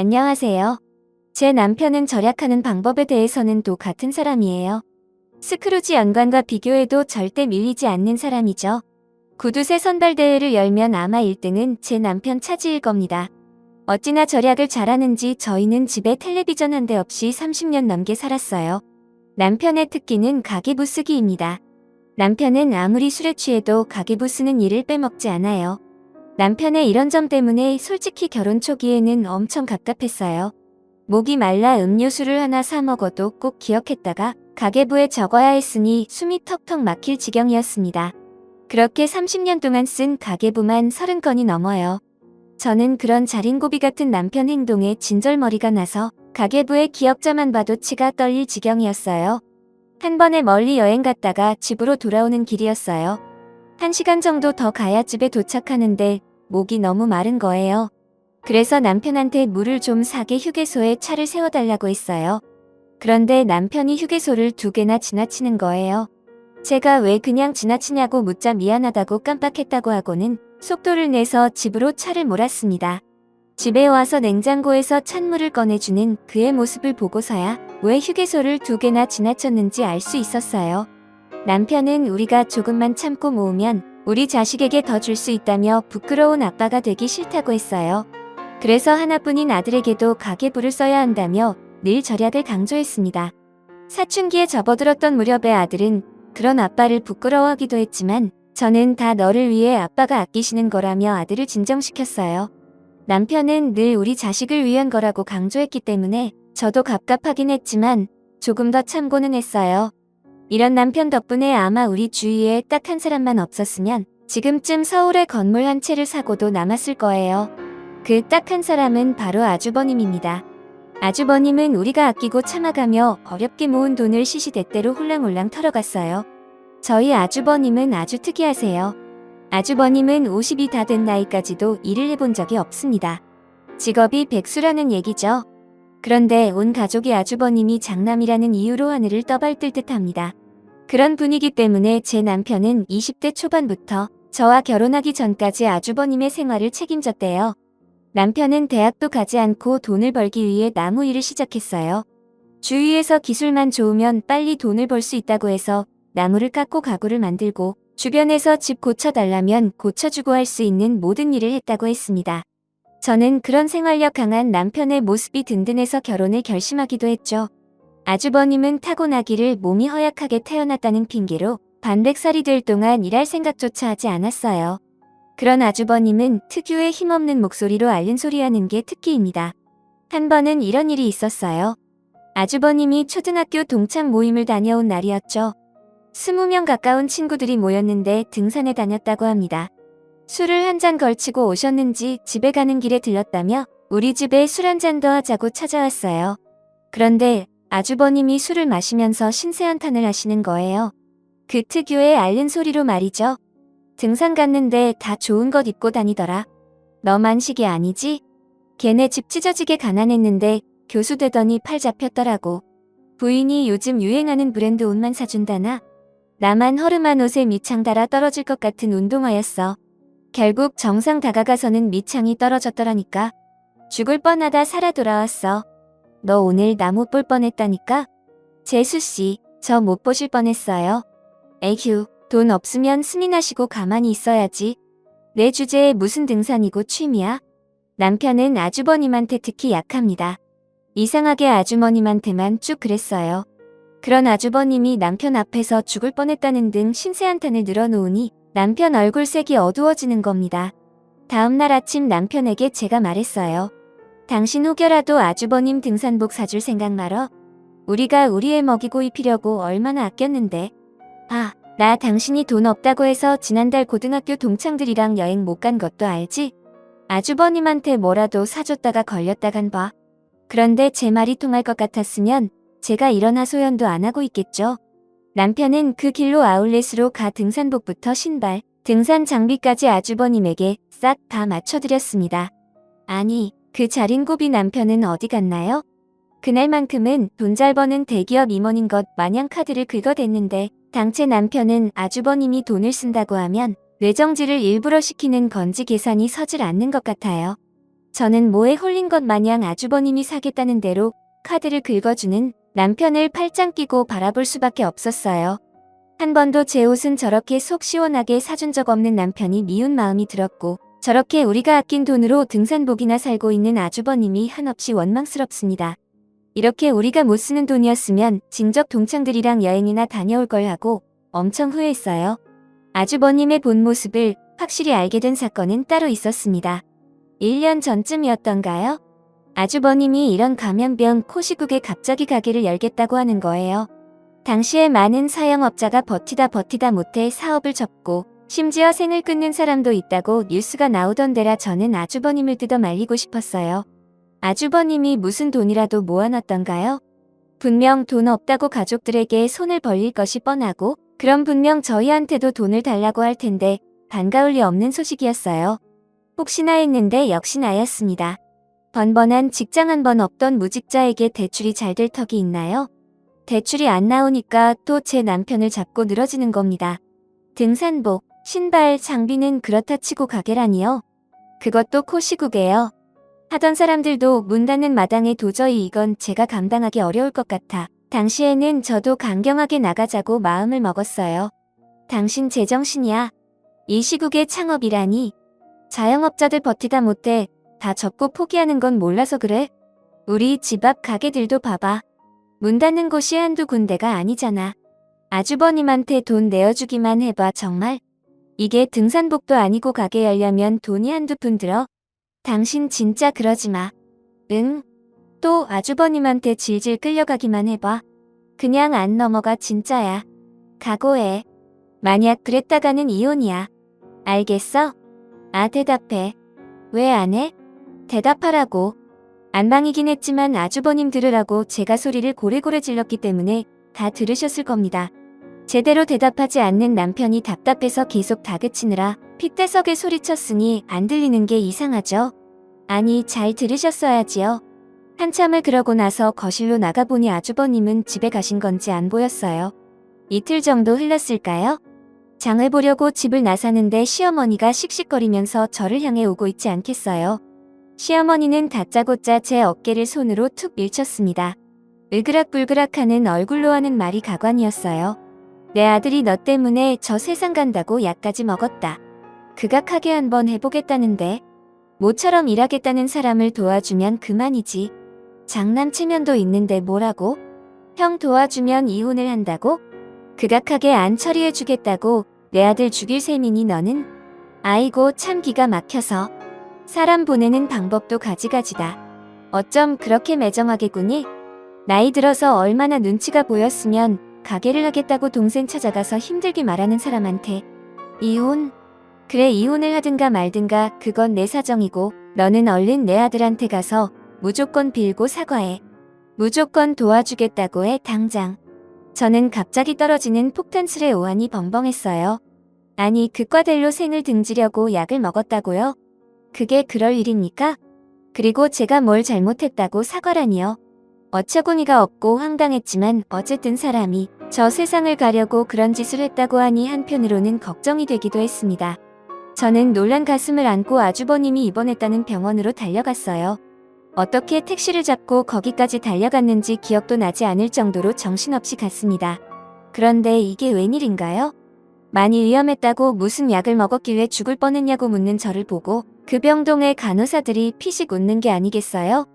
안녕하세요. 제 남편은 절약하는 방법에 대해서는 또 같은 사람이에요. 스크루지 연관과 비교해도 절대 밀리지 않는 사람이죠. 구두쇠 선발대회를 열면 아마 1등은 제 남편 차지일 겁니다. 어찌나 절약을 잘하는지 저희는 집에 텔레비전 한 대 없이 30년 넘게 살았어요. 남편의 특기는 가계부 쓰기입니다. 남편은 아무리 술에 취해도 가계부 쓰는 일을 빼먹지 않아요. 남편의 이런 점 때문에 솔직히 결혼 초기에는 엄청 갑갑했어요. 목이 말라 음료수를 하나 사 먹어도 꼭 기억했다가 가계부에 적어야 했으니 숨이 턱턱 막힐 지경이었습니다. 그렇게 30년 동안 쓴 가계부만 30건이 넘어요. 저는 그런 자린고비 같은 남편 행동에 진절머리가 나서 가계부의 기억자만 봐도 치가 떨릴 지경이었어요. 한 번에 멀리 여행 갔다가 집으로 돌아오는 길이었어요. 1시간 정도 더 가야 집에 도착하는데 목이 너무 마른 거예요. 그래서 남편한테 물을 좀 사게 휴게소에 차를 세워달라고 했어요. 그런데 남편이 휴게소를 2개나 지나치는 거예요. 제가 왜 그냥 지나치냐고 묻자 미안하다고 깜빡했다고 하고는 속도를 내서 집으로 차를 몰았습니다. 집에 와서 냉장고에서 찬물을 꺼내주는 그의 모습을 보고서야 왜 휴게소를 2개나 지나쳤는지 알 수 있었어요. 남편은 우리가 조금만 참고 모으면 우리 자식에게 더 줄 수 있다며 부끄러운 아빠가 되기 싫다고 했어요. 그래서 하나뿐인 아들에게도 가계부를 써야 한다며 늘 절약을 강조했습니다. 사춘기에 접어들었던 무렵에 아들은 그런 아빠를 부끄러워하기도 했지만 저는 다 너를 위해 아빠가 아끼시는 거라며 아들을 진정시켰어요. 남편은 늘 우리 자식을 위한 거라고 강조했기 때문에 저도 갑갑하긴 했지만 조금 더 참고는 했어요. 이런 남편 덕분에 아마 우리 주위에 딱 한 사람만 없었으면 지금쯤 서울에 건물 한 채를 사고도 남았을 거예요. 그 딱 한 사람은 바로 아주버님입니다. 아주버님은 우리가 아끼고 참아가며 어렵게 모은 돈을 시시때때로 홀랑홀랑 털어갔어요. 저희 아주버님은 아주 특이하세요. 아주버님은 50이 다 된 나이까지도 일을 해본 적이 없습니다. 직업이 백수라는 얘기죠. 그런데 온 가족이 아주버님이 장남이라는 이유로 하늘을 떠발뜰 듯합니다. 그런 분위기 때문에 제 남편은 20대 초반부터 저와 결혼하기 전까지 아주버님의 생활을 책임졌대요. 남편은 대학도 가지 않고 돈을 벌기 위해 나무 일을 시작했어요. 주위에서 기술만 좋으면 빨리 돈을 벌 수 있다고 해서 나무를 깎고 가구를 만들고 주변에서 집 고쳐달라면 고쳐주고 할 수 있는 모든 일을 했다고 했습니다. 저는 그런 생활력 강한 남편의 모습이 든든해서 결혼을 결심하기도 했죠. 아주버님은 타고나기를 몸이 허약하게 태어났다는 핑계로 반백살이 될 동안 일할 생각조차 하지 않았어요. 그런 아주버님은 특유의 힘없는 목소리로 앓는 소리하는 게 특기입니다. 한 번은 이런 일이 있었어요. 아주버님이 초등학교 동창 모임을 다녀온 날이었죠. 20명 가까운 친구들이 모였는데 등산에 다녔다고 합니다. 술을 한 잔 걸치고 오셨는지 집에 가는 길에 들렀다며 우리 집에 술 한 잔 더 하자고 찾아왔어요. 그런데 아주버님이 술을 마시면서 신세한탄을 하시는 거예요. 그 특유의 앓는 소리로 말이죠. 등산 갔는데 다 좋은 것 입고 다니더라. 너만 시기 아니지? 걔네 집 찢어지게 가난했는데 교수 되더니 팔 잡혔더라고. 부인이 요즘 유행하는 브랜드 옷만 사준다나? 나만 허름한 옷에 밑창 달아 떨어질 것 같은 운동화였어. 결국 정상 다가가서는 밑창이 떨어졌더라니까. 죽을 뻔하다 살아 돌아왔어. 너 오늘 나 못 볼 뻔했다니까? 재수씨, 저 못 보실 뻔했어요. 에휴, 돈 없으면 스민하시고 가만히 있어야지. 내 주제에 무슨 등산이고 취미야? 남편은 아주버님한테 특히 약합니다. 이상하게 아주머님한테만 쭉 그랬어요. 그런 아주버님이 남편 앞에서 죽을 뻔했다는 등 신세한탄을 늘어놓으니 남편 얼굴색이 어두워지는 겁니다. 다음날 아침 남편에게 제가 말했어요. 당신 혹여라도 아주버님 등산복 사줄 생각 말어. 우리가 우리 애 먹이고 입히려고 얼마나 아꼈는데. 아, 나 당신이 돈 없다고 해서 지난달 고등학교 동창들이랑 여행 못 간 것도 알지? 아주버님한테 뭐라도 사줬다가 걸렸다간 봐. 그런데 제 말이 통할 것 같았으면 제가 이런 하소연도 안 하고 있겠죠. 남편은 그 길로 아울렛으로 가 등산복부터 신발, 등산 장비까지 아주버님에게 싹 다 맞춰드렸습니다. 아니, 그 자린고비 남편은 어디 갔나요? 그날만큼은 돈 잘 버는 대기업 임원인 것 마냥 카드를 긁어댔는데 당최 남편은 아주버님이 돈을 쓴다고 하면 뇌정지를 일부러 시키는 건지 계산이 서질 않는 것 같아요. 저는 뭐에 홀린 것 마냥 아주버님이 사겠다는 대로 카드를 긁어주는 남편을 팔짱 끼고 바라볼 수밖에 없었어요. 한 번도 제 옷은 저렇게 속 시원하게 사준 적 없는 남편이 미운 마음이 들었고, 저렇게 우리가 아낀 돈으로 등산복이나 살고 있는 아주버님이 한없이 원망스럽습니다. 이렇게 우리가 못 쓰는 돈이었으면 진적 동창들이랑 여행이나 다녀올 걸 하고 엄청 후회했어요. 아주버님의 본 모습을 확실히 알게 된 사건은 따로 있었습니다. 1년 전쯤이었던가요? 아주버님이 이런 감염병 코시국에 갑자기 가게를 열겠다고 하는 거예요. 당시에 많은 사영업자가 버티다 못해 사업을 접고 심지어 생을 끊는 사람도 있다고 뉴스가 나오던 데라 저는 아주버님을 뜯어 말리고 싶었어요. 아주버님이 무슨 돈이라도 모아놨던가요? 분명 돈 없다고 가족들에게 손을 벌릴 것이 뻔하고, 그럼 분명 저희한테도 돈을 달라고 할 텐데 반가울 리 없는 소식이었어요. 혹시나 했는데 역시 나였습니다. 번번한 직장 한 번 없던 무직자에게 대출이 잘 될 턱이 있나요? 대출이 안 나오니까 또 제 남편을 잡고 늘어지는 겁니다. 등산복, 신발, 장비는 그렇다 치고 가게라니요. 그것도 코시국에요. 하던 사람들도 문 닫는 마당에 도저히 이건 제가 감당하기 어려울 것 같아 당시에는 저도 강경하게 나가자고 마음을 먹었어요. 당신 제정신이야. 이 시국에 창업이라니. 자영업자들 버티다 못해 다 접고 포기하는 건 몰라서 그래? 우리 집 앞 가게들도 봐봐. 문 닫는 곳이 한두 군데가 아니잖아. 아주버님한테 돈 내어주기만 해봐 정말. 이게 등산복도 아니고 가게 열려면 돈이 한두 푼 들어. 당신 진짜 그러지 마. 응? 또 아주버님한테 질질 끌려가기만 해봐. 그냥 안 넘어가 진짜야. 각오해. 만약 그랬다가는 이혼이야. 알겠어? 아 대답해. 왜 안 해? 대답하라고. 안방이긴 했지만 아주버님 들으라고 제가 소리를 고래고래 질렀기 때문에 다 들으셨을 겁니다. 제대로 대답하지 않는 남편이 답답해서 계속 다그치느라 핏대석에 소리쳤으니 안 들리는 게 이상하죠? 아니 잘 들으셨어야지요. 한참을 그러고 나서 거실로 나가보니 아주버님은 집에 가신 건지 안 보였어요. 이틀 정도 흘렀을까요? 장을 보려고 집을 나서는데 시어머니가 씩씩거리면서 저를 향해 오고 있지 않겠어요. 시어머니는 다짜고짜 제 어깨를 손으로 툭 밀쳤습니다. 으그락불그락하는 얼굴로 하는 말이 가관이었어요. 내 아들이 너 때문에 저 세상 간다고 약까지 먹었다. 극악하게 한번 해보겠다는데. 모처럼 일하겠다는 사람을 도와주면 그만이지. 장남 체면도 있는데 뭐라고? 형 도와주면 이혼을 한다고? 극악하게 안 처리해주겠다고 내 아들 죽일 셈이니 너는? 아이고 참 기가 막혀서. 사람 보내는 방법도 가지가지다. 어쩜 그렇게 매정하게 구니? 나이 들어서 얼마나 눈치가 보였으면 가게를 하겠다고 동생 찾아가서 힘들게 말하는 사람한테 이혼? 그래 이혼을 하든가 말든가 그건 내 사정이고 너는 얼른 내 아들한테 가서 무조건 빌고 사과해. 무조건 도와주겠다고 해 당장. 저는 갑자기 떨어지는 폭탄술에 오한이 벙벙했어요. 아니 극과대로 생을 등지려고 약을 먹었다고요? 그게 그럴 일입니까? 그리고 제가 뭘 잘못했다고 사과라니요. 어처구니가 없고 황당했지만 어쨌든 사람이 저 세상을 가려고 그런 짓을 했다고 하니 한편으로는 걱정이 되기도 했습니다. 저는 놀란 가슴을 안고 아주버님이 입원했다는 병원으로 달려갔어요. 어떻게 택시를 잡고 거기까지 달려갔는지 기억도 나지 않을 정도로 정신없이 갔습니다. 그런데 이게 웬일인가요? 많이 위험했다고 무슨 약을 먹었길래 죽을 뻔했냐고 묻는 저를 보고 그 병동의 간호사들이 피식 웃는 게 아니겠어요?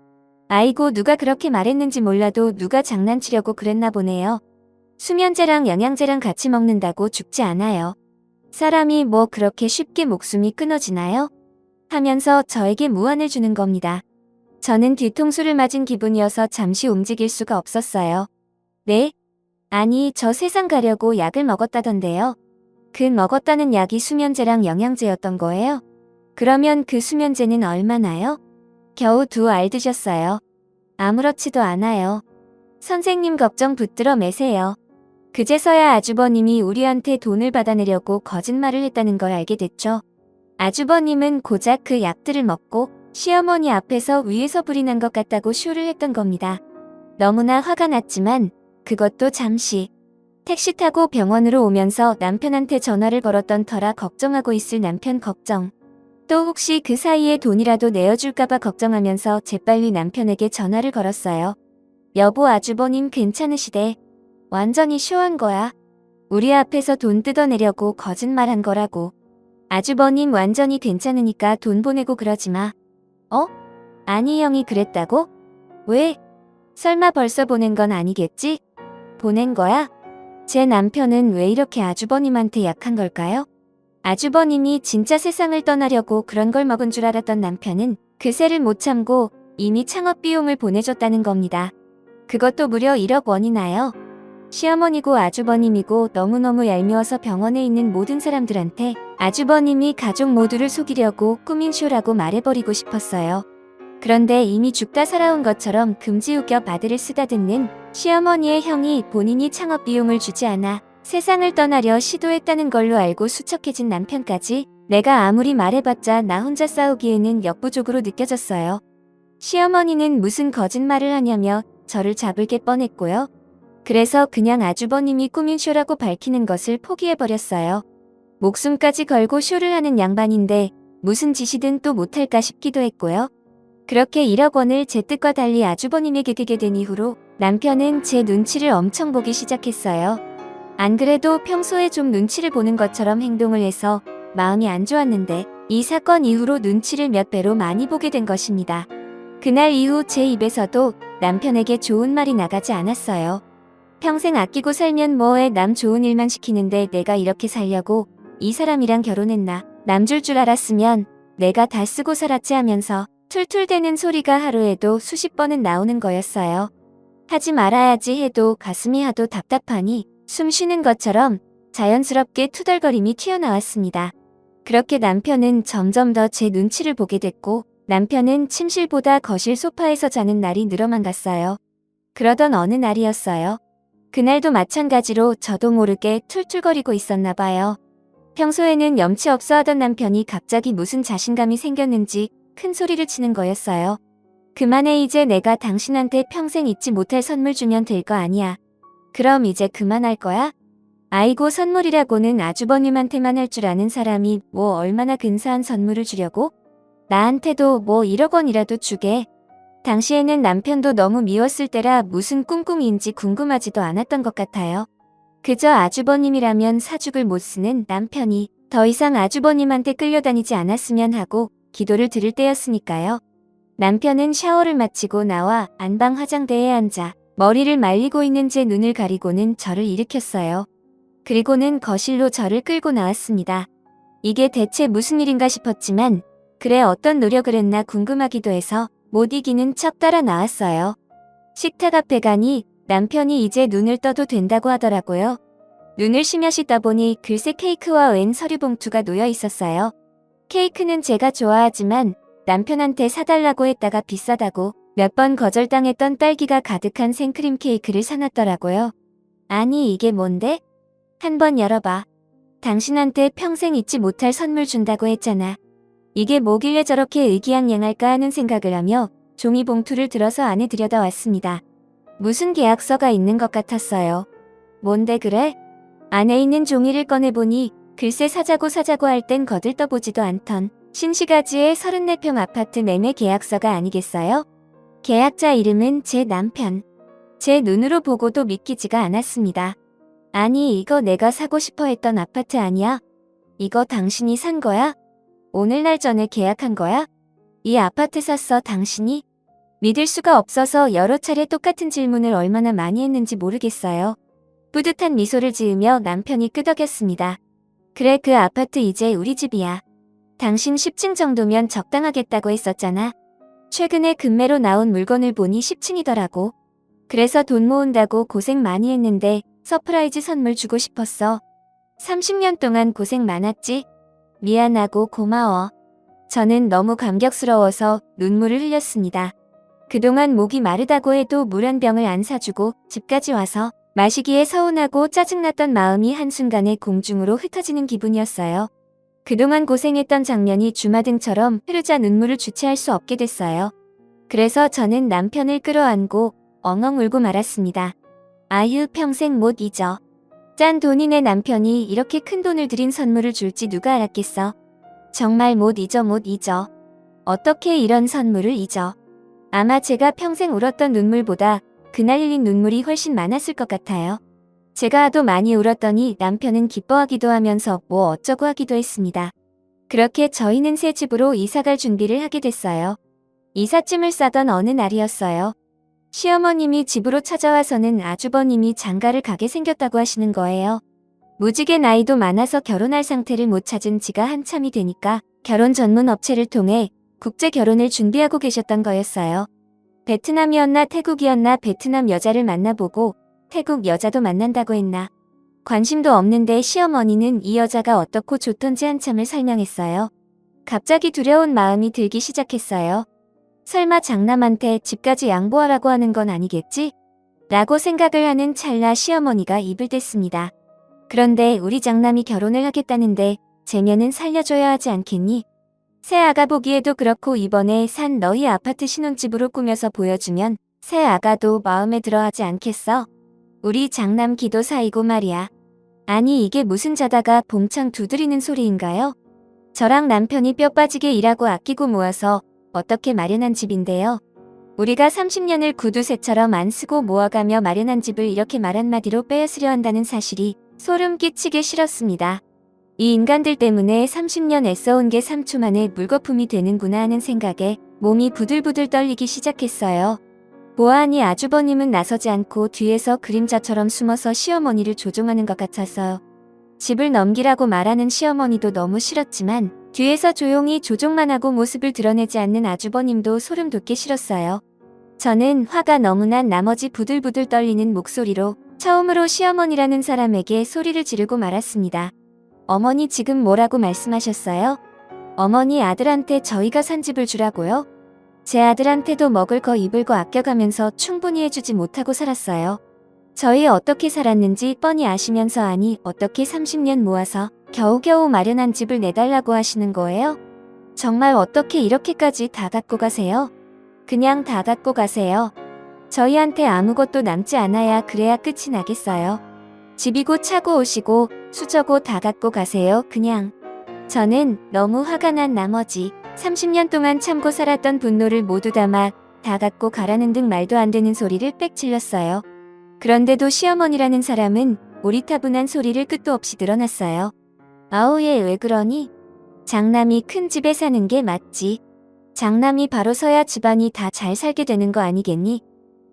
아이고 누가 그렇게 말했는지 몰라도 누가 장난치려고 그랬나 보네요. 수면제랑 영양제랑 같이 먹는다고 죽지 않아요. 사람이 뭐 그렇게 쉽게 목숨이 끊어지나요? 하면서 저에게 무안을 주는 겁니다. 저는 뒤통수를 맞은 기분이어서 잠시 움직일 수가 없었어요. 네? 아니 저 세상 가려고 약을 먹었다던데요. 그 먹었다는 약이 수면제랑 영양제였던 거예요? 그러면 그 수면제는 얼마나요? 겨우 2알 드셨어요. 아무렇지도 않아요. 선생님 걱정 붙들어 매세요. 그제서야 아주버님이 우리한테 돈을 받아내려고 거짓말을 했다는 걸 알게 됐죠. 아주버님은 고작 그 약들을 먹고 시어머니 앞에서 위에서 불이 난 것 같다고 쇼를 했던 겁니다. 너무나 화가 났지만 그것도 잠시. 택시 타고 병원으로 오면서 남편한테 전화를 걸었던 터라 걱정하고 있을 남편 걱정. 또 혹시 그 사이에 돈이라도 내어줄까봐 걱정하면서 재빨리 남편에게 전화를 걸었어요. 여보, 아주버님 괜찮으시대. 완전히 쇼한 거야. 우리 앞에서 돈 뜯어내려고 거짓말한 거라고. 아주버님 완전히 괜찮으니까 돈 보내고 그러지 마. 어? 아니, 형이 그랬다고? 왜? 설마 벌써 보낸 건 아니겠지? 보낸 거야? 제 남편은 왜 이렇게 아주버님한테 약한 걸까요? 아주버님이 진짜 세상을 떠나려고 그런 걸 먹은 줄 알았던 남편은 그새를 못 참고 이미 창업 비용을 보내줬다는 겁니다. 그것도 무려 1억 원이나요. 시어머니고 아주버님이고 너무너무 얄미워서 병원에 있는 모든 사람들한테 아주버님이 가족 모두를 속이려고 꾸민 쇼라고 말해버리고 싶었어요. 그런데 이미 죽다 살아온 것처럼 금지우겨 바드를 쓰다듬는 시어머니의 형이 본인이 창업 비용을 주지 않아 세상을 떠나려 시도했다는 걸로 알고 수척해진 남편까지 내가 아무리 말해봤자 나 혼자 싸우기에는 역부족으로 느껴졌어요. 시어머니는 무슨 거짓말을 하냐며 저를 잡을 게 뻔했고요. 그래서 그냥 아주버님이 꾸민 쇼라고 밝히는 것을 포기해버렸어요. 목숨까지 걸고 쇼를 하는 양반인데 무슨 짓이든 또 못할까 싶기도 했고요. 그렇게 1억 원을 제 뜻과 달리 아주버님에게 드게 된 이후로 남편은 제 눈치를 엄청 보기 시작했어요. 안 그래도 평소에 좀 눈치를 보는 것처럼 행동을 해서 마음이 안 좋았는데 이 사건 이후로 눈치를 몇 배로 많이 보게 된 것입니다. 그날 이후 제 입에서도 남편에게 좋은 말이 나가지 않았어요. 평생 아끼고 살면 뭐해, 남 좋은 일만 시키는데 내가 이렇게 살려고 이 사람이랑 결혼했나. 남 줄 줄 알았으면 내가 다 쓰고 살았지 하면서 툴툴대는 소리가 하루에도 수십 번은 나오는 거였어요. 하지 말아야지 해도 가슴이 하도 답답하니 숨 쉬는 것처럼 자연스럽게 투덜거림이 튀어나왔습니다. 그렇게 남편은 점점 더 제 눈치를 보게 됐고 남편은 침실보다 거실 소파에서 자는 날이 늘어만 갔어요. 그러던 어느 날이었어요. 그날도 마찬가지로 저도 모르게 툴툴거리고 있었나 봐요. 평소에는 염치 없어 하던 남편이 갑자기 무슨 자신감이 생겼는지 큰 소리를 치는 거였어요. 그만해, 이제 내가 당신한테 평생 잊지 못할 선물 주면 될 거 아니야. 그럼 이제 그만할 거야? 아이고, 선물이라고는 아주버님한테만 할 줄 아는 사람이 뭐 얼마나 근사한 선물을 주려고? 나한테도 뭐 1억 원이라도 주게. 당시에는 남편도 너무 미웠을 때라 무슨 꿍꿍이인지 궁금하지도 않았던 것 같아요. 그저 아주버님이라면 사죽을 못 쓰는 남편이 더 이상 아주버님한테 끌려다니지 않았으면 하고 기도를 드릴 때였으니까요. 남편은 샤워를 마치고 나와 안방 화장대에 앉아 머리를 말리고 있는 제 눈을 가리고는 저를 일으켰어요. 그리고는 거실로 저를 끌고 나왔습니다. 이게 대체 무슨 일인가 싶었지만 그래, 어떤 노력을 했나 궁금하기도 해서 못 이기는 척 따라 나왔어요. 식탁 앞에 가니 남편이 이제 눈을 떠도 된다고 하더라고요. 눈을 쉬며시 떠보니 글쎄 케이크와 웬 서류 봉투가 놓여 있었어요. 케이크는 제가 좋아하지만 남편한테 사달라고 했다가 비싸다고 몇 번 거절당했던 딸기가 가득한 생크림 케이크를 사놨더라고요. 아니, 이게 뭔데? 한번 열어봐. 당신한테 평생 잊지 못할 선물 준다고 했잖아. 이게 뭐길래 저렇게 의기양양할까 하는 생각을 하며 종이 봉투를 들어서 안에 들여다왔습니다. 무슨 계약서가 있는 것 같았어요. 뭔데 그래? 안에 있는 종이를 꺼내보니 글쎄 사자고 할 땐 거들떠보지도 않던 신시가지의 34평 아파트 매매 계약서가 아니겠어요? 계약자 이름은 제 남편. 제 눈으로 보고도 믿기지가 않았습니다. 아니, 이거 내가 사고 싶어 했던 아파트 아니야? 이거 당신이 산 거야? 오늘날 전에 계약한 거야? 이 아파트 샀어, 당신이? 믿을 수가 없어서 여러 차례 똑같은 질문을 얼마나 많이 했는지 모르겠어요. 뿌듯한 미소를 지으며 남편이 끄덕였습니다. 그래, 그 아파트 이제 우리 집이야. 당신 10층 정도면 적당하겠다고 했었잖아. 최근에 급매로 나온 물건을 보니 10층이더라고. 그래서 돈 모은다고 고생 많이 했는데 서프라이즈 선물 주고 싶었어. 30년 동안 고생 많았지? 미안하고 고마워. 저는 너무 감격스러워서 눈물을 흘렸습니다. 그동안 목이 마르다고 해도 물 한 병을 안 사주고 집까지 와서 마시기에 서운하고 짜증났던 마음이 한순간에 공중으로 흩어지는 기분이었어요. 그동안 고생했던 장면이 주마등처럼 흐르자 눈물을 주체할 수 없게 됐어요. 그래서 저는 남편을 끌어안고 엉엉 울고 말았습니다. 아유, 평생 못 잊어. 짠 돈이네. 남편이 이렇게 큰 돈을 들인 선물을 줄지 누가 알았겠어. 정말 못 잊어. 어떻게 이런 선물을 잊어. 아마 제가 평생 울었던 눈물보다 그날 흘린 눈물이 훨씬 많았을 것 같아요. 제가 하도 많이 울었더니 남편은 기뻐하기도 하면서 뭐 어쩌고 하기도 했습니다. 그렇게 저희는 새 집으로 이사갈 준비를 하게 됐어요. 이삿짐을 싸던 어느 날이었어요. 시어머님이 집으로 찾아와서는 아주버님이 장가를 가게 생겼다고 하시는 거예요. 무지개 나이도 많아서 결혼할 상태를 못 찾은 지가 한참이 되니까 결혼 전문 업체를 통해 국제 결혼을 준비하고 계셨던 거였어요. 베트남이었나 태국이었나 베트남 여자를 만나보고 태국 여자도 만난다고 했나. 관심도 없는데 시어머니는 이 여자가 어떻고 좋던지 한참을 설명했어요. 갑자기 두려운 마음이 들기 시작했어요. 설마 장남한테 집까지 양보하라고 하는 건 아니겠지? 라고 생각을 하는 찰나 시어머니가 입을 댔습니다. 그런데 우리 장남이 결혼을 하겠다는데 제면은 살려줘야 하지 않겠니? 새 아가 보기에도 그렇고 이번에 산 너희 아파트 신혼집으로 꾸며서 보여주면 새 아가도 마음에 들어하지 않겠어? 우리 장남 기도 사이고 말이야. 아니 이게 무슨 자다가 봉창 두드리는 소리인가요? 저랑 남편이 뼈 빠지게 일하고 아끼고 모아서 어떻게 마련한 집인데요. 우리가 30년을 구두쇠처럼 안 쓰고 모아가며 마련한 집을 이렇게 말 한마디로 빼앗으려 한다는 사실이 소름 끼치게 싫었습니다. 이 인간들 때문에 30년 애써온 게 3초 만에 물거품이 되는구나 하는 생각에 몸이 부들부들 떨리기 시작했어요. 보아하니 아주버님은 나서지 않고 뒤에서 그림자처럼 숨어서 시어머니를 조종하는 것 같아서요. 집을 넘기라고 말하는 시어머니도 너무 싫었지만 뒤에서 조용히 조종만 하고 모습을 드러내지 않는 아주버님도 소름 돋기 싫었어요. 저는 화가 너무 난 나머지 부들부들 떨리는 목소리로 처음으로 시어머니라는 사람에게 소리를 지르고 말았습니다. 어머니 지금 뭐라고 말씀하셨어요? 어머니 아들한테 저희가 산 집을 주라고요? 제 아들한테도 먹을 거 입을 거 아껴가면서 충분히 해주지 못하고 살았어요. 저희 어떻게 살았는지 뻔히 아시면서 아니 어떻게 30년 모아서 겨우겨우 마련한 집을 내달라고 하시는 거예요? 정말 어떻게 이렇게까지 다 갖고 가세요? 그냥 다 갖고 가세요. 저희한테 아무것도 남지 않아야 그래야 끝이 나겠어요. 집이고 차고 옷이고 수저고 다 갖고 가세요 그냥. 저는 너무 화가 난 나머지 30년 동안 참고 살았던 분노를 모두 담아 다 갖고 가라는 등 말도 안 되는 소리를 빽 질렀어요. 그런데도 시어머니라는 사람은 오리타분한 소리를 끝도 없이 늘어났어요. 아우 얘 왜 그러니? 장남이 큰 집에 사는 게 맞지. 장남이 바로 서야 집안이 다 잘 살게 되는 거 아니겠니?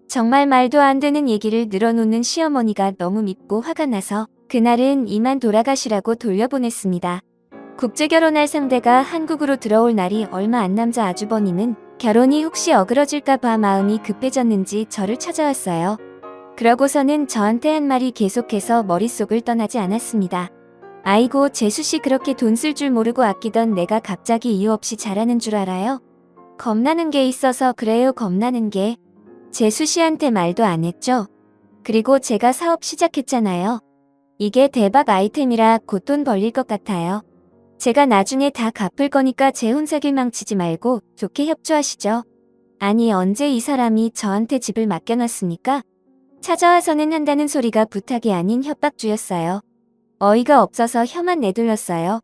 정말 말도 안 되는 얘기를 늘어놓는 시어머니가 너무 밉고 화가 나서 그날은 이만 돌아가시라고 돌려보냈습니다. 국제결혼할 상대가 한국으로 들어올 날이 얼마 안 남자 아주버님은 결혼이 혹시 어그러질까봐 마음이 급해졌는지 저를 찾아왔어요. 그러고서는 저한테 한 말이 계속해서 머릿속을 떠나지 않았습니다. 아이고 재수씨 그렇게 돈 쓸 줄 모르고 아끼던 내가 갑자기 이유 없이 잘하는 줄 알아요? 겁나는 게 있어서 그래요 겁나는 게. 재수씨한테 말도 안 했죠? 그리고 제가 사업 시작했잖아요. 이게 대박 아이템이라 곧 돈 벌릴 것 같아요. 제가 나중에 다 갚을 거니까 제 혼사길 망치지 말고 좋게 협조하시죠. 아니 언제 이 사람이 저한테 집을 맡겨놨습니까? 찾아와서는 한다는 소리가 부탁이 아닌 협박주였어요. 어이가 없어서 혀만 내둘렀어요.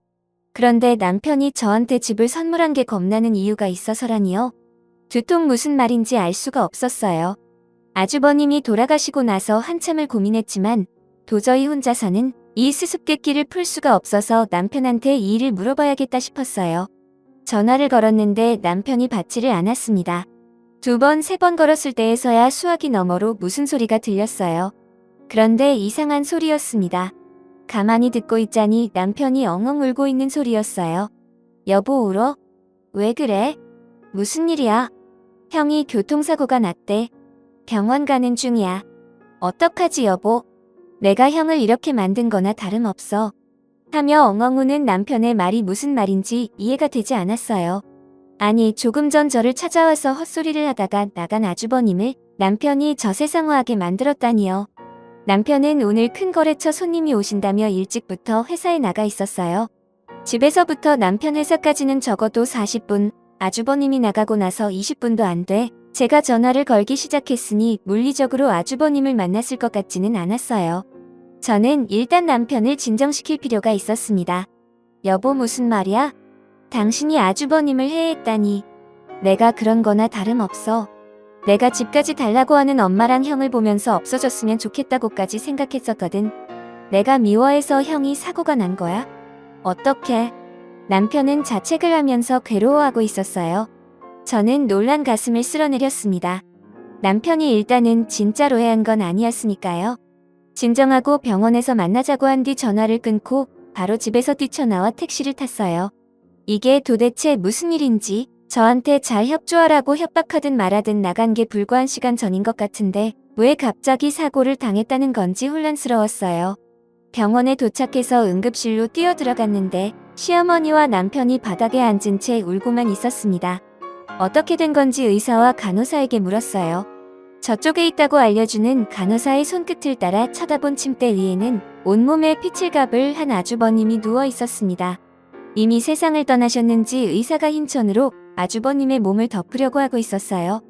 그런데 남편이 저한테 집을 선물한 게 겁나는 이유가 있어서라니요. 두통 무슨 말인지 알 수가 없었어요. 아주버님이 돌아가시고 나서 한참을 고민했지만 도저히 혼자서는 이 수수께끼를 풀 수가 없어서 남편한테 이 일을 물어봐야겠다 싶었어요. 전화를 걸었는데 남편이 받지를 않았습니다. 2번, 3번 걸었을 때에서야 수화기 너머로 무슨 소리가 들렸어요. 그런데 이상한 소리였습니다. 가만히 듣고 있자니 남편이 엉엉 울고 있는 소리였어요. 여보 울어? 왜 그래? 무슨 일이야? 형이 교통사고가 났대. 병원 가는 중이야. 어떡하지 여보? 내가 형을 이렇게 만든 거나 다름없어. 하며 엉엉 우는 남편의 말이 무슨 말인지 이해가 되지 않았어요. 아니 조금 전 저를 찾아와서 헛소리를 하다가 나간 아주버님을 남편이 저세상화하게 만들었다니요. 남편은 오늘 큰 거래처 손님이 오신다며 일찍부터 회사에 나가 있었어요. 집에서부터 남편 회사까지는 적어도 40분, 아주버님이 나가고 나서 20분도 안 돼. 제가 전화를 걸기 시작했으니 물리적으로 아주버님을 만났을 것 같지는 않았어요. 저는 일단 남편을 진정시킬 필요가 있었습니다. 여보 무슨 말이야? 당신이 아주버님을 해했다니. 내가 그런 거나 다름없어. 내가 집까지 달라고 하는 엄마랑 형을 보면서 없어졌으면 좋겠다고까지 생각했었거든. 내가 미워해서 형이 사고가 난 거야? 어떡해. 남편은 자책을 하면서 괴로워하고 있었어요. 저는 놀란 가슴을 쓸어내렸습니다. 남편이 일단은 진짜로 해한 건 아니었으니까요. 진정하고 병원에서 만나자고 한 뒤 전화를 끊고 바로 집에서 뛰쳐나와 택시를 탔어요. 이게 도대체 무슨 일인지 저한테 잘 협조하라고 협박하든 말하든 나간 게 불과 1시간 전인 것 같은데 왜 갑자기 사고를 당했다는 건지 혼란스러웠어요. 병원에 도착해서 응급실로 뛰어들어갔는데 시어머니와 남편이 바닥에 앉은 채 울고만 있었습니다. 어떻게 된 건지 의사와 간호사에게 물었어요. 저쪽에 있다고 알려주는 간호사의 손끝을 따라 쳐다본 침대 위에는 온몸에 피칠갑을 한 아주버님이 누워 있었습니다. 이미 세상을 떠나셨는지 의사가 흰 천으로 아주버님의 몸을 덮으려고 하고 있었어요.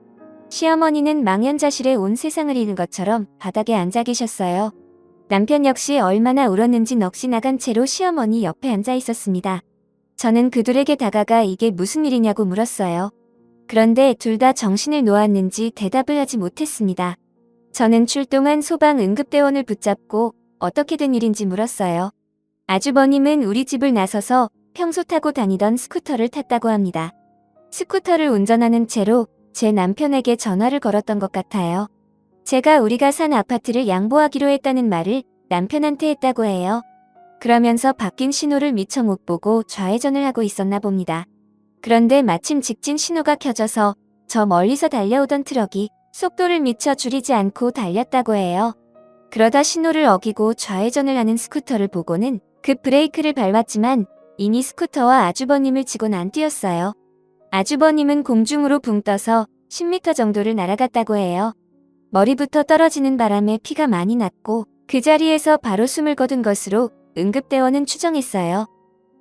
시어머니는 망연자실에 온 세상을 잃은 것처럼 바닥에 앉아 계셨어요. 남편 역시 얼마나 울었는지 넋이 나간 채로 시어머니 옆에 앉아 있었습니다. 저는 그들에게 다가가 이게 무슨 일이냐고 물었어요. 그런데 둘 다 정신을 놓았는지 대답을 하지 못했습니다. 저는 출동한 소방 응급대원을 붙잡고 어떻게 된 일인지 물었어요. 아주버님은 우리 집을 나서서 평소 타고 다니던 스쿠터를 탔다고 합니다. 스쿠터를 운전하는 채로 제 남편에게 전화를 걸었던 것 같아요. 제가 우리가 산 아파트를 양보하기로 했다는 말을 남편한테 했다고 해요. 그러면서 바뀐 신호를 미처 못 보고 좌회전을 하고 있었나 봅니다. 그런데 마침 직진 신호가 켜져서 저 멀리서 달려오던 트럭이 속도를 미처 줄이지 않고 달렸다고 해요. 그러다 신호를 어기고 좌회전을 하는 스쿠터를 보고는 급 브레이크를 밟았지만 이미 스쿠터와 아주버님을 치고는 안 뛰었어요. 아주버님은 공중으로 붕 떠서 10m 정도를 날아갔다고 해요. 머리부터 떨어지는 바람에 피가 많이 났고 그 자리에서 바로 숨을 거둔 것으로 응급대원은 추정했어요.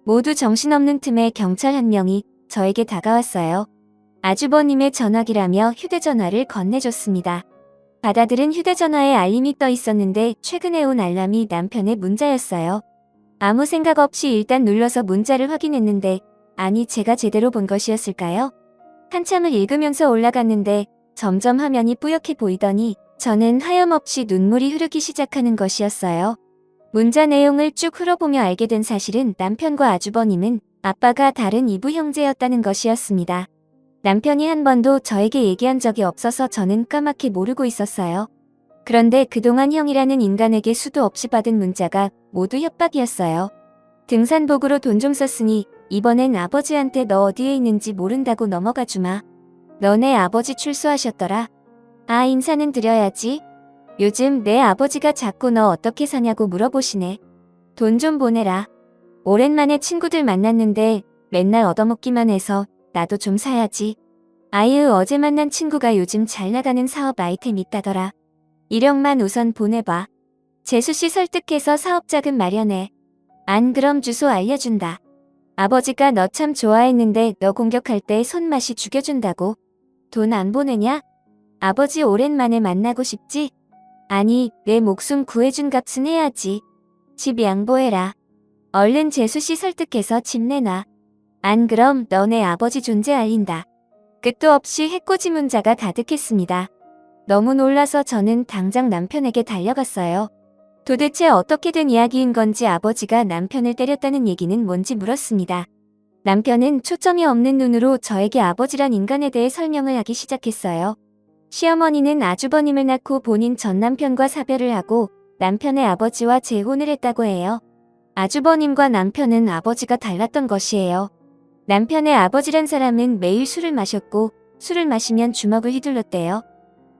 모두 정신없는 틈에 경찰 한 명이 저에게 다가왔어요. 아주버님의 전화기라며 휴대전화를 건네줬습니다. 받아들은 휴대전화에 알림이 떠 있었는데 최근에 온 알람이 남편의 문자였어요. 아무 생각 없이 일단 눌러서 문자를 확인했는데 아니 제가 제대로 본 것이었을까요? 한참을 읽으면서 올라갔는데 점점 화면이 뿌옇게 보이더니 저는 하염없이 눈물이 흐르기 시작하는 것이었어요. 문자 내용을 쭉 흘어보며 알게 된 사실은 남편과 아주버님은 아빠가 다른 이부 형제였다는 것이었습니다. 남편이 한 번도 저에게 얘기한 적이 없어서 저는 까맣게 모르고 있었어요. 그런데 그동안 형이라는 인간에게 수도 없이 받은 문자가 모두 협박이었어요. 등산복으로 돈 좀 썼으니 이번엔 아버지한테 너 어디에 있는지 모른다고 넘어가 주마. 너네 아버지 출소하셨더라. 아 인사는 드려야지. 요즘 내 아버지가 자꾸 너 어떻게 사냐고 물어보시네. 돈 좀 보내라. 오랜만에 친구들 만났는데 맨날 얻어먹기만 해서 나도 좀 사야지. 아유 어제 만난 친구가 요즘 잘 나가는 사업 아이템 있다더라. 1억만 우선 보내봐. 재수씨 설득해서 사업자금 마련해. 안 그럼 주소 알려준다. 아버지가 너 참 좋아했는데 너 공격할 때 손맛이 죽여준다고. 돈 안 보내냐? 아버지 오랜만에 만나고 싶지? 아니 내 목숨 구해준 값은 해야지. 집 양보해라. 얼른 재수씨 설득해서 집 내놔. 안 그럼 너네 아버지 존재 알린다. 끝도 없이 해코지 문자가 가득했습니다. 너무 놀라서 저는 당장 남편에게 달려갔어요. 도대체 어떻게 된 이야기인 건지 아버지가 남편을 때렸다는 얘기는 뭔지 물었습니다. 남편은 초점이 없는 눈으로 저에게 아버지란 인간에 대해 설명을 하기 시작했어요. 시어머니는 아주버님을 낳고 본인 전 남편과 사별을 하고 남편의 아버지와 재혼을 했다고 해요. 아주버님과 남편은 아버지가 달랐던 것이에요. 남편의 아버지란 사람은 매일 술을 마셨고 술을 마시면 주먹을 휘둘렀대요.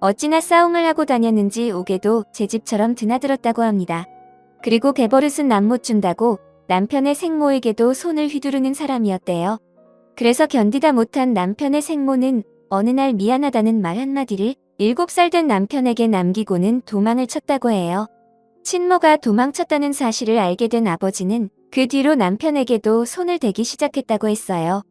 어찌나 싸움을 하고 다녔는지 옥에도 제 집처럼 드나들었다고 합니다. 그리고 개버릇은 남 못 준다고 남편의 생모에게도 손을 휘두르는 사람이었대요. 그래서 견디다 못한 남편의 생모는 어느 날 미안하다는 말 한마디를 7살 된 남편에게 남기고는 도망을 쳤다고 해요. 친모가 도망쳤다는 사실을 알게 된 아버지는 그 뒤로 남편에게도 손을 대기 시작했다고 했어요.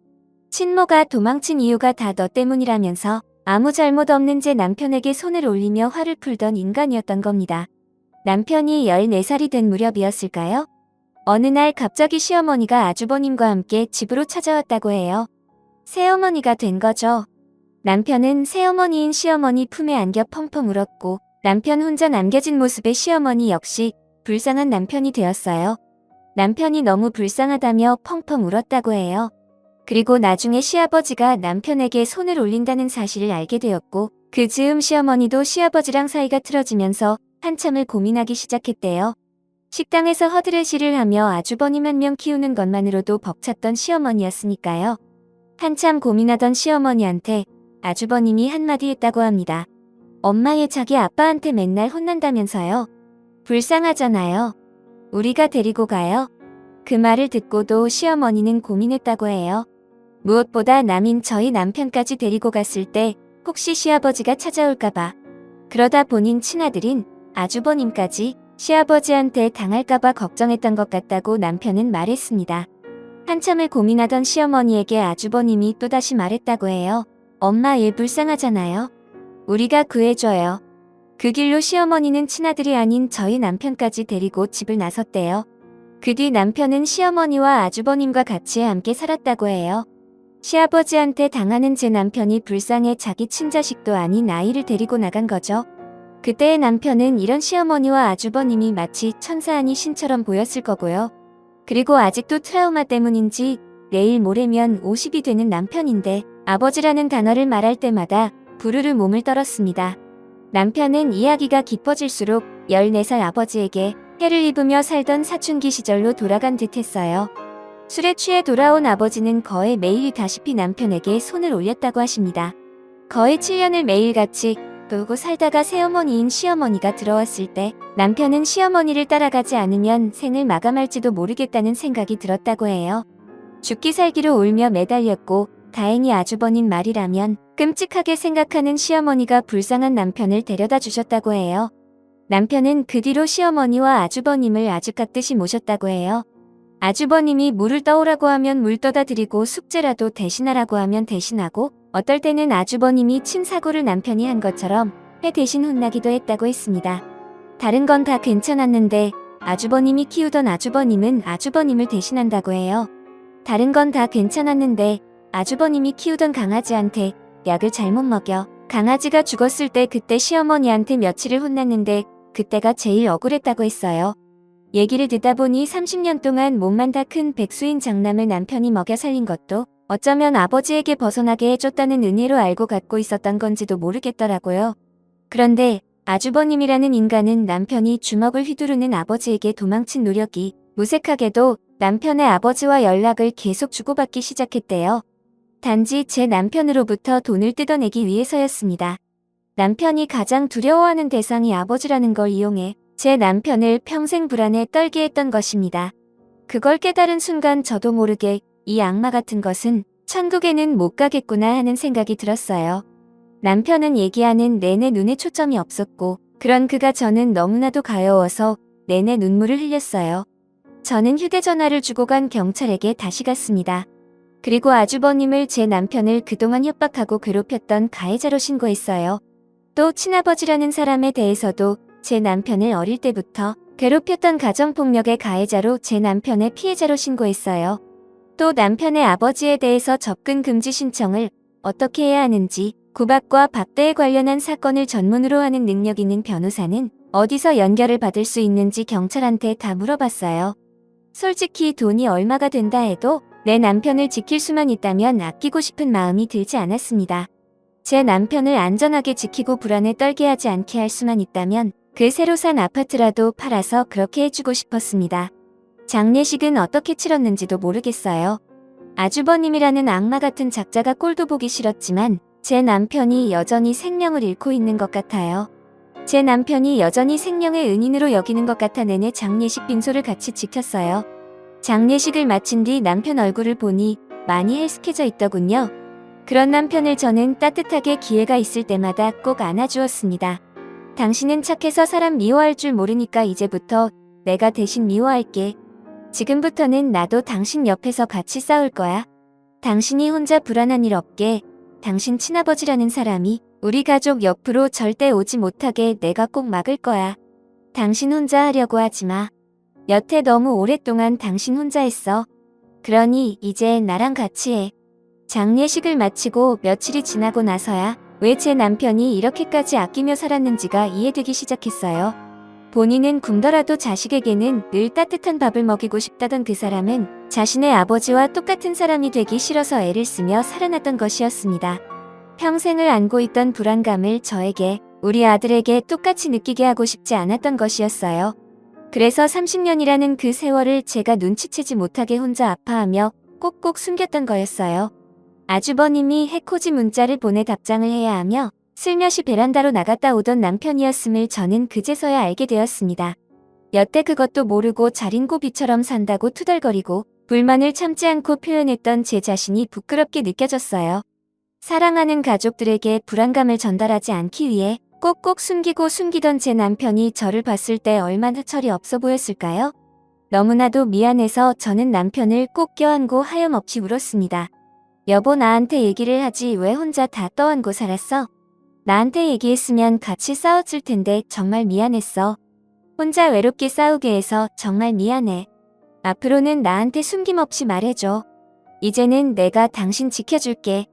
친모가 도망친 이유가 다 너 때문이라면서 아무 잘못 없는 제 남편에게 손을 올리며 화를 풀던 인간이었던 겁니다. 남편이 14살이 된 무렵이었을까요? 어느 날 갑자기 시어머니가 아주버님과 함께 집으로 찾아왔다고 해요. 새어머니가 된 거죠. 남편은 새어머니인 시어머니 품에 안겨 펑펑 울었고 남편 혼자 남겨진 모습의 시어머니 역시 불쌍한 남편이 되었어요. 남편이 너무 불쌍하다며 펑펑 울었다고 해요. 그리고 나중에 시아버지가 남편에게 손을 올린다는 사실을 알게 되었고 그 즈음 시어머니도 시아버지랑 사이가 틀어지면서 한참을 고민하기 시작했대요. 식당에서 허드렛일을 하며 아주버님 한 명 키우는 것만으로도 벅찼던 시어머니였으니까요. 한참 고민하던 시어머니한테 아주버님이 한마디 했다고 합니다. 엄마 얘 자기 아빠한테 맨날 혼난다면서요. 불쌍하잖아요. 우리가 데리고 가요. 그 말을 듣고도 시어머니는 고민했다고 해요. 무엇보다 남인 저희 남편까지 데리고 갔을 때 혹시 시아버지가 찾아올까봐. 그러다 본인 친아들인 아주버님까지 시아버지한테 당할까봐 걱정했던 것 같다고 남편은 말했습니다. 한참을 고민하던 시어머니에게 아주버님이 또다시 말했다고 해요. 엄마 얘 불쌍하잖아요. 우리가 구해줘요. 그 길로 시어머니는 친아들이 아닌 저희 남편까지 데리고 집을 나섰대요. 그 뒤 남편은 시어머니와 아주버님과 같이 함께 살았다고 해요. 시아버지한테 당하는 제 남편이 불쌍해 자기 친자식도 아닌 아이를 데리고 나간 거죠. 그때의 남편은 이런 시어머니와 아주버님이 마치 천사 아니 신처럼 보였을 거고요. 그리고 아직도 트라우마 때문인지 내일 모레면 50이 되는 남편인데 아버지라는 단어를 말할 때마다 부르르 몸을 떨었습니다. 남편은 이야기가 깊어질수록 14살 아버지에게 해를 입으며 살던 사춘기 시절로 돌아간 듯 했어요. 술에 취해 돌아온 아버지는 거의 매일다시피 남편에게 손을 올렸다고 하십니다. 거의 7년을 매일같이 놀고 살다가 새어머니인 시어머니가 들어왔을 때 남편은 시어머니를 따라가지 않으면 생을 마감할지도 모르겠다는 생각이 들었다고 해요. 죽기 살기로 울며 매달렸고 다행히 아주버님 말이라면 끔찍하게 생각하는 시어머니가 불쌍한 남편을 데려다 주셨다고 해요. 남편은 그 뒤로 시어머니와 아주버님을 아주같듯이 모셨다고 해요. 아주버님이 물을 떠오라고 하면 물 떠다 드리고 숙제라도 대신하라고 하면 대신하고 어떨 때는 아주버님이 침사고를 남편이 한 것처럼 회 대신 혼나기도 했다고 했습니다. 다른 건 다 괜찮았는데 아주버님이 키우던 아주버님은 아주버님을 대신한다고 해요. 다른 건 다 괜찮았는데 아주버님이 키우던 강아지한테 약을 잘못 먹여 강아지가 죽었을 때 그때 시어머니한테 며칠을 혼났는데 그때가 제일 억울했다고 했어요. 얘기를 듣다 보니 30년 동안 몸만 다 큰 백수인 장남을 남편이 먹여 살린 것도 어쩌면 아버지에게 벗어나게 해줬다는 은혜로 알고 갖고 있었던 건지도 모르겠더라고요. 그런데 아주버님이라는 인간은 남편이 주먹을 휘두르는 아버지에게 도망친 노력이 무색하게도 남편의 아버지와 연락을 계속 주고받기 시작했대요. 단지 제 남편으로부터 돈을 뜯어내기 위해서였습니다. 남편이 가장 두려워하는 대상이 아버지라는 걸 이용해 제 남편을 평생 불안에 떨게 했던 것입니다. 그걸 깨달은 순간 저도 모르게 이 악마 같은 것은 천국에는 못 가겠구나 하는 생각이 들었어요. 남편은 얘기하는 내내 눈에 초점이 없었고 그런 그가 저는 너무나도 가여워서 내내 눈물을 흘렸어요. 저는 휴대전화를 주고 간 경찰에게 다시 갔습니다. 그리고 아주버님을 제 남편을 그동안 협박하고 괴롭혔던 가해자로 신고했어요. 또 친아버지라는 사람에 대해서도 제 남편을 어릴 때부터 괴롭혔던 가정폭력의 가해자로 제 남편의 피해자로 신고했어요. 또 남편의 아버지에 대해서 접근 금지 신청을 어떻게 해야 하는지 구박과 박대에 관련한 사건을 전문으로 하는 능력 있는 변호사는 어디서 연결을 받을 수 있는지 경찰한테 다 물어봤어요. 솔직히 돈이 얼마가 된다 해도 내 남편을 지킬 수만 있다면 아끼고 싶은 마음이 들지 않았습니다. 제 남편을 안전하게 지키고 불안에 떨게 하지 않게 할 수만 있다면 그 새로 산 아파트라도 팔아서 그렇게 해주고 싶었습니다. 장례식은 어떻게 치렀는지도 모르겠어요. 아주버님이라는 악마 같은 작자가 꼴도 보기 싫었지만 제 남편이 여전히 생명을 잃고 있는 것 같아요. 제 남편이 여전히 생명의 은인으로 여기는 것 같아 내내 장례식 빈소를 같이 지켰어요. 장례식을 마친 뒤 남편 얼굴을 보니 많이 헬스케져 있더군요. 그런 남편을 저는 따뜻하게 기회가 있을 때마다 꼭 안아주었습니다. 당신은 착해서 사람 미워할 줄 모르니까 이제부터 내가 대신 미워할게. 지금부터는 나도 당신 옆에서 같이 싸울 거야. 당신이 혼자 불안한 일 없게. 당신 친아버지라는 사람이 우리 가족 옆으로 절대 오지 못하게 내가 꼭 막을 거야. 당신 혼자 하려고 하지 마. 여태 너무 오랫동안 당신 혼자 했어. 그러니 이제 나랑 같이 해. 장례식을 마치고 며칠이 지나고 나서야 왜 제 남편이 이렇게까지 아끼며 살았는지가 이해되기 시작했어요. 본인은 굶더라도 자식에게는 늘 따뜻한 밥을 먹이고 싶다던 그 사람은 자신의 아버지와 똑같은 사람이 되기 싫어서 애를 쓰며 살아났던 것이었습니다. 평생을 안고 있던 불안감을 저에게, 우리 아들에게 똑같이 느끼게 하고 싶지 않았던 것이었어요. 그래서 30년이라는 그 세월을 제가 눈치채지 못하게 혼자 아파하며 꼭꼭 숨겼던 거였어요. 아주버님이 해코지 문자를 보내 답장을 해야 하며 슬며시 베란다로 나갔다 오던 남편이었음을 저는 그제서야 알게 되었습니다. 여태 그것도 모르고 자린고비처럼 산다고 투덜거리고 불만을 참지 않고 표현했던 제 자신이 부끄럽게 느껴졌어요. 사랑하는 가족들에게 불안감을 전달하지 않기 위해 꼭꼭 숨기고 숨기던 제 남편이 저를 봤을 때 얼마나 철이 없어 보였을까요? 너무나도 미안해서 저는 남편을 꼭 껴안고 하염없이 울었습니다. 여보, 나한테 얘기를 하지 왜 혼자 다 떠안고 살았어? 나한테 얘기했으면 같이 싸웠을 텐데 정말 미안했어. 혼자 외롭게 싸우게 해서 정말 미안해. 앞으로는 나한테 숨김없이 말해줘. 이제는 내가 당신 지켜줄게.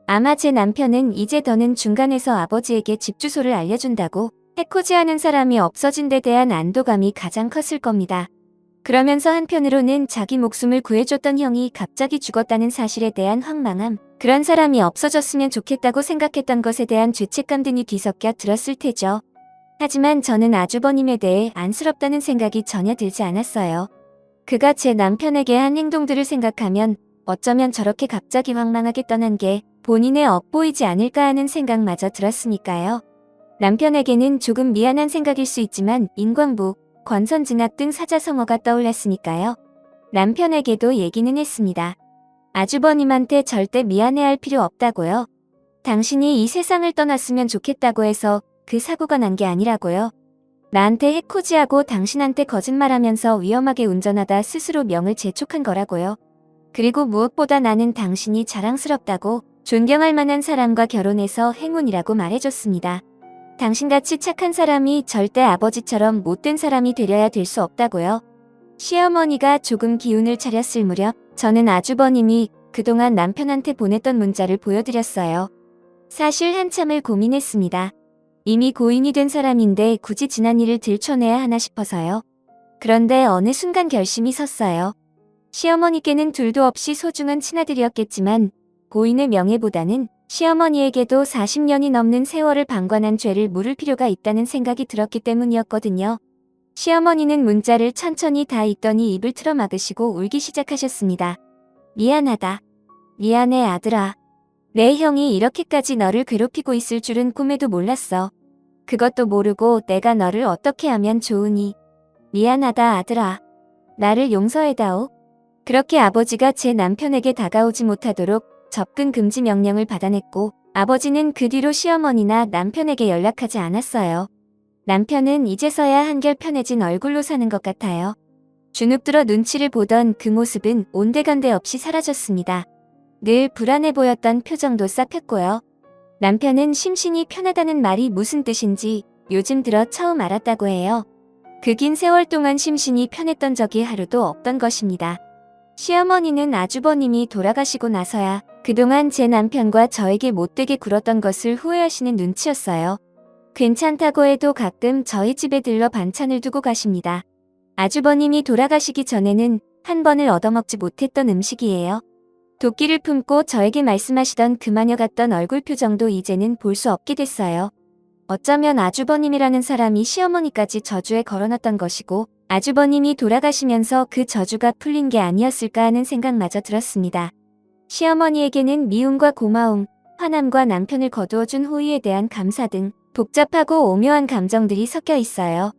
아마 제 남편은 이제 더는 중간에서 아버지에게 집 주소를 알려준다고 해코지하는 사람이 없어진 데 대한 안도감이 가장 컸을 겁니다. 그러면서 한편으로는 자기 목숨을 구해줬던 형이 갑자기 죽었다는 사실에 대한 황망함, 그런 사람이 없어졌으면 좋겠다고 생각했던 것에 대한 죄책감 등이 뒤섞여 들었을 테죠. 하지만 저는 아주버님에 대해 안쓰럽다는 생각이 전혀 들지 않았어요. 그가 제 남편에게 한 행동들을 생각하면 어쩌면 저렇게 갑자기 황망하게 떠난 게 본인의 억보이지 않을까 하는 생각마저 들었으니까요. 남편에게는 조금 미안한 생각일 수 있지만 인광부, 권선징악 등 사자성어가 떠올랐으니까요. 남편에게도 얘기는 했습니다. 아주버님한테 절대 미안해할 필요 없다고요. 당신이 이 세상을 떠났으면 좋겠다고 해서 그 사고가 난 게 아니라고요. 나한테 해코지하고 당신한테 거짓말하면서 위험하게 운전하다 스스로 명을 재촉한 거라고요. 그리고 무엇보다 나는 당신이 자랑스럽다고 존경할 만한 사람과 결혼해서 행운이라고 말해줬습니다. 당신같이 착한 사람이 절대 아버지처럼 못된 사람이 되려야 될 수 없다고요. 시어머니가 조금 기운을 차렸을 무렵 저는 아주버님이 그동안 남편한테 보냈던 문자를 보여드렸어요. 사실 한참을 고민했습니다. 이미 고인이 된 사람인데 굳이 지난 일을 들춰내야 하나 싶어서요. 그런데 어느 순간 결심이 섰어요. 시어머니께는 둘도 없이 소중한 친아들이었겠지만 고인의 명예보다는 시어머니에게도 40년이 넘는 세월을 방관한 죄를 물을 필요가 있다는 생각이 들었기 때문이었거든요. 시어머니는 문자를 천천히 다 읽더니 입을 틀어 막으시고 울기 시작하셨습니다. 미안하다. 미안해 아들아. 내 형이 이렇게까지 너를 괴롭히고 있을 줄은 꿈에도 몰랐어. 그것도 모르고 내가 너를 어떻게 하면 좋으니. 미안하다 아들아. 나를 용서해다오. 그렇게 아버지가 제 남편에게 다가오지 못하도록 접근 금지 명령을 받아냈고 아버지는 그 뒤로 시어머니나 남편에게 연락하지 않았어요. 남편은 이제서야 한결 편해진 얼굴로 사는 것 같아요. 주눅들어 눈치를 보던 그 모습은 온데간데 없이 사라졌습니다. 늘 불안해 보였던 표정도 싹 폈고요. 남편은 심신이 편하다는 말이 무슨 뜻인지 요즘 들어 처음 알았다고 해요. 그 긴 세월 동안 심신이 편했던 적이 하루도 없던 것입니다. 시어머니는 아주버님이 돌아가시고 나서야 그동안 제 남편과 저에게 못되게 굴었던 것을 후회하시는 눈치였어요. 괜찮다고 해도 가끔 저희 집에 들러 반찬을 두고 가십니다. 아주버님이 돌아가시기 전에는 한 번을 얻어먹지 못했던 음식이에요. 도끼를 품고 저에게 말씀하시던 그 마녀 같던 얼굴 표정도 이제는 볼 수 없게 됐어요. 어쩌면 아주버님이라는 사람이 시어머니까지 저주에 걸어놨던 것이고 아주버님이 돌아가시면서 그 저주가 풀린 게 아니었을까 하는 생각마저 들었습니다. 시어머니에게는 미움과 고마움, 화남과 남편을 거두어준 호의에 대한 감사 등 복잡하고 오묘한 감정들이 섞여 있어요.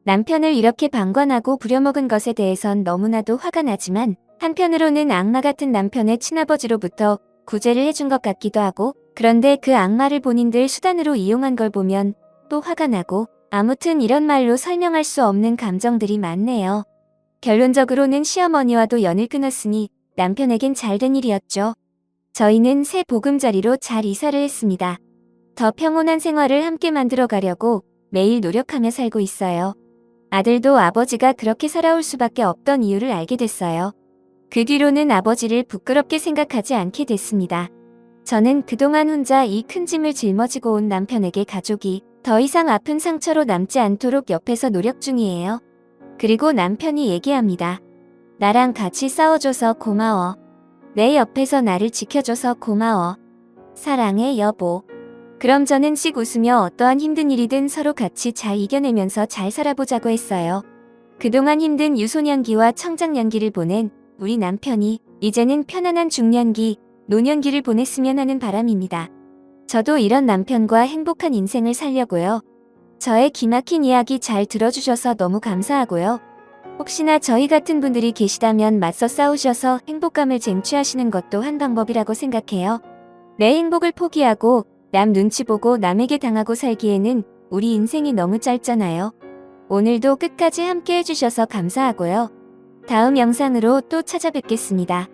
남편을 이렇게 방관하고 부려먹은 것에 대해선 너무나도 화가 나지만 한편으로는 악마 같은 남편의 친아버지로부터 구제를 해준 것 같기도 하고 그런데 그 악마를 본인들 수단으로 이용한 걸 보면 또 화가 나고 아무튼 이런 말로 설명할 수 없는 감정들이 많네요. 결론적으로는 시어머니와도 연을 끊었으니 남편에겐 잘된 일이었죠. 저희는 새 보금자리로 잘 이사를 했습니다. 더 평온한 생활을 함께 만들어 가려고 매일 노력하며 살고 있어요. 아들도 아버지가 그렇게 살아올 수밖에 없던 이유를 알게 됐어요. 그 뒤로는 아버지를 부끄럽게 생각하지 않게 됐습니다. 저는 그동안 혼자 이 큰 짐을 짊어지고 온 남편에게 가족이 더 이상 아픈 상처로 남지 않도록 옆에서 노력 중이에요. 그리고 남편이 얘기합니다. 나랑 같이 싸워줘서 고마워. 내 옆에서 나를 지켜줘서 고마워. 사랑해, 여보. 그럼 저는 씩 웃으며 어떠한 힘든 일이든 서로 같이 잘 이겨내면서 잘 살아보자고 했어요. 그동안 힘든 유소년기와 청장년기를 보낸 우리 남편이 이제는 편안한 중년기, 노년기를 보냈으면 하는 바람입니다. 저도 이런 남편과 행복한 인생을 살려고요. 저의 기막힌 이야기 잘 들어주셔서 너무 감사하고요. 혹시나 저희 같은 분들이 계시다면 맞서 싸우셔서 행복감을 쟁취하시는 것도 한 방법이라고 생각해요. 내 행복을 포기하고 남 눈치 보고 남에게 당하고 살기에는 우리 인생이 너무 짧잖아요. 오늘도 끝까지 함께 해주셔서 감사하고요. 다음 영상으로 또 찾아뵙겠습니다.